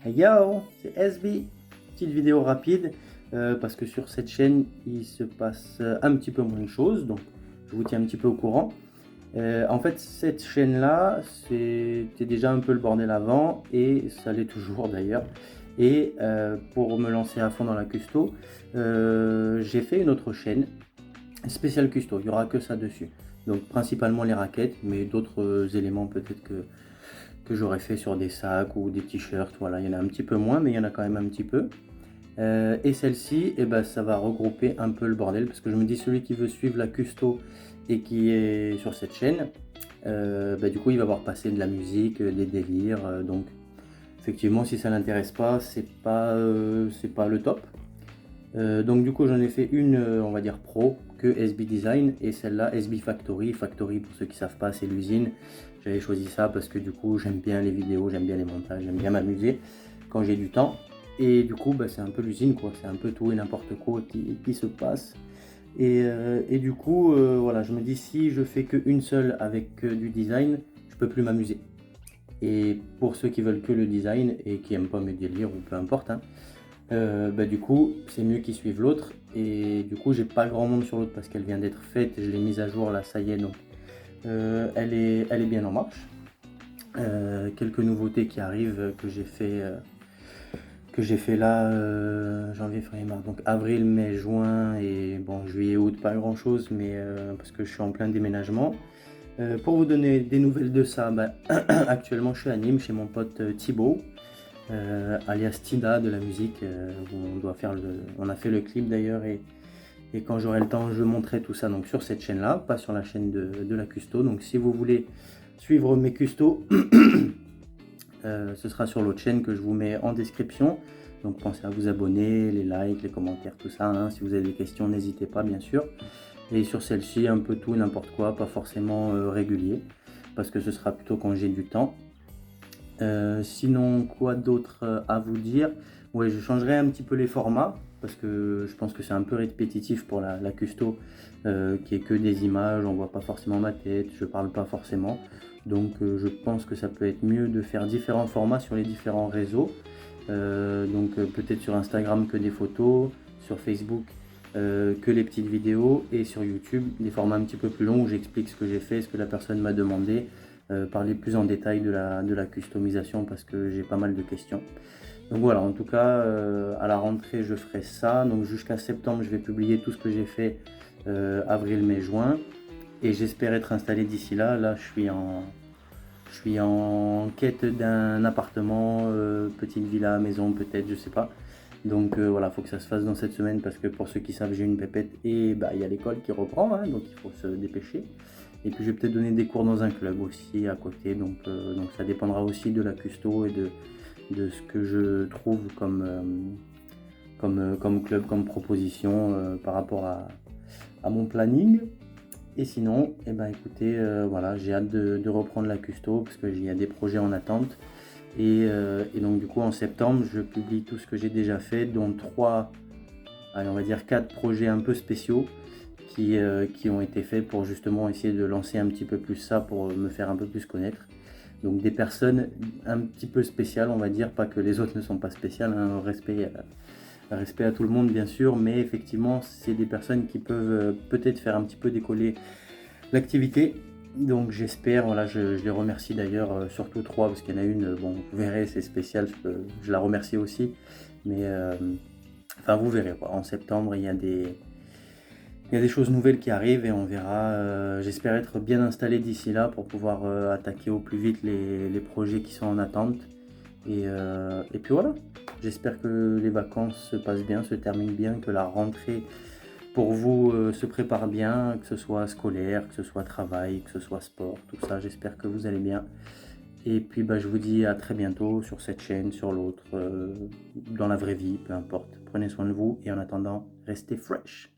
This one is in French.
Hey yo, c'est SB. Petite vidéo rapide parce que sur cette chaîne il se passe un petit peu moins de choses, donc je vous tiens un petit peu au courant. En fait, cette chaîne-là, c'était déjà un peu le bordel avant et ça l'est toujours d'ailleurs. Et pour me lancer à fond dans la custo, j'ai fait une autre chaîne spéciale custo. Il n'y aura que ça dessus. Donc principalement les raquettes, mais d'autres éléments peut-être que j'aurais fait sur des sacs ou des t-shirts. Voilà, il y en a un petit peu moins, mais il y en a quand même un petit peu. Et celle-ci, eh ben, ça va regrouper un peu le bordel parce que je me dis celui qui veut suivre la custo et qui est sur cette chaîne, bah, du coup il va voir passer de la musique, des délires. Donc effectivement, si ça l'intéresse pas, c'est pas le top. Donc du coup j'en ai fait une, on va dire pro, que SB Design, et celle-là SB Factory. Factory, pour ceux qui savent pas, c'est l'usine. J'avais choisi ça parce que du coup j'aime bien les vidéos, j'aime bien les montages, j'aime bien m'amuser quand j'ai du temps. Et du coup bah, c'est un peu l'usine quoi, c'est un peu tout et n'importe quoi qui se passe. Et du coup voilà, je me dis si je fais qu'une seule avec du design, je peux plus m'amuser. Et pour ceux qui veulent que le design et qui aiment pas mes délires ou peu importe, hein, bah, du coup, c'est mieux qu'ils suivent l'autre. Et du coup, j'ai pas grand monde sur l'autre parce qu'elle vient d'être faite. Je l'ai mise à jour là, ça y est. Donc, elle est bien en marche. Quelques nouveautés qui arrivent que j'ai fait là, janvier, février, mars. Donc avril, mai, juin et bon, juillet, août, pas grand chose, mais parce que je suis en plein déménagement. Pour vous donner des nouvelles de ça, bah, actuellement je suis à Nîmes chez mon pote Thibaut. Alias Tida de la musique, où on a fait le clip d'ailleurs, et quand j'aurai le temps je montrerai tout ça donc sur cette chaîne là, pas sur la chaîne de la custo. Donc si vous voulez suivre mes custos, ce sera sur l'autre chaîne que je vous mets en description. Donc pensez à vous abonner, les likes, les commentaires, tout ça, hein. Si vous avez des questions, n'hésitez pas bien sûr. Et sur celle-ci, un peu tout et n'importe quoi, pas forcément régulier, parce que ce sera plutôt quand j'ai du temps. Sinon, quoi d'autre à vous dire? Ouais, je changerai un petit peu les formats parce que je pense que c'est un peu répétitif pour la custo, qui est que des images, on voit pas forcément ma tête, je parle pas forcément. Donc je pense que ça peut être mieux de faire différents formats sur les différents réseaux. Peut-être sur Instagram que des photos, sur Facebook que les petites vidéos, et sur YouTube des formats un petit peu plus longs où j'explique ce que j'ai fait, ce que la personne m'a demandé, parler plus en détail de la customisation parce que j'ai pas mal de questions. Donc voilà, en tout cas, à la rentrée, je ferai ça. Donc jusqu'à septembre, je vais publier tout ce que j'ai fait avril, mai, juin. Et j'espère être installé d'ici là. Là, je suis en quête d'un appartement, petite villa, maison peut-être, je sais pas. Donc voilà, faut que ça se fasse dans cette semaine parce que pour ceux qui savent, j'ai une pépette et bah il y a l'école qui reprend, hein, donc il faut se dépêcher. Et puis je vais peut-être donner des cours dans un club aussi à côté, donc ça dépendra aussi de la custo et de ce que je trouve comme club, comme proposition par rapport à mon planning. Et sinon, eh ben, écoutez, voilà, j'ai hâte de reprendre la custo parce qu'il y a des projets en attente. Et donc du coup en septembre, je publie tout ce que j'ai déjà fait, dont allez, on va dire 4 projets un peu spéciaux qui ont été faits pour justement essayer de lancer un petit peu plus ça, pour me faire un peu plus connaître. Donc des personnes un petit peu spéciales, on va dire, pas que les autres ne sont pas spéciales, hein, respect à tout le monde bien sûr, mais effectivement c'est des personnes qui peuvent peut-être faire un petit peu décoller l'activité. Donc j'espère, voilà, je les remercie d'ailleurs, surtout 3 parce qu'il y en a une, bon vous verrez c'est spécial, je la remercie aussi, mais enfin vous verrez quoi. En septembre il y a des choses nouvelles qui arrivent et on verra. J'espère être bien installé d'ici là pour pouvoir attaquer au plus vite les projets qui sont en attente. Et puis voilà, j'espère que les vacances se passent bien, se terminent bien, que la rentrée pour vous se prépare bien, que ce soit scolaire, que ce soit travail, que ce soit sport, tout ça. J'espère que vous allez bien. Et puis bah, je vous dis à très bientôt sur cette chaîne, sur l'autre, dans la vraie vie, peu importe. Prenez soin de vous et en attendant, restez fresh.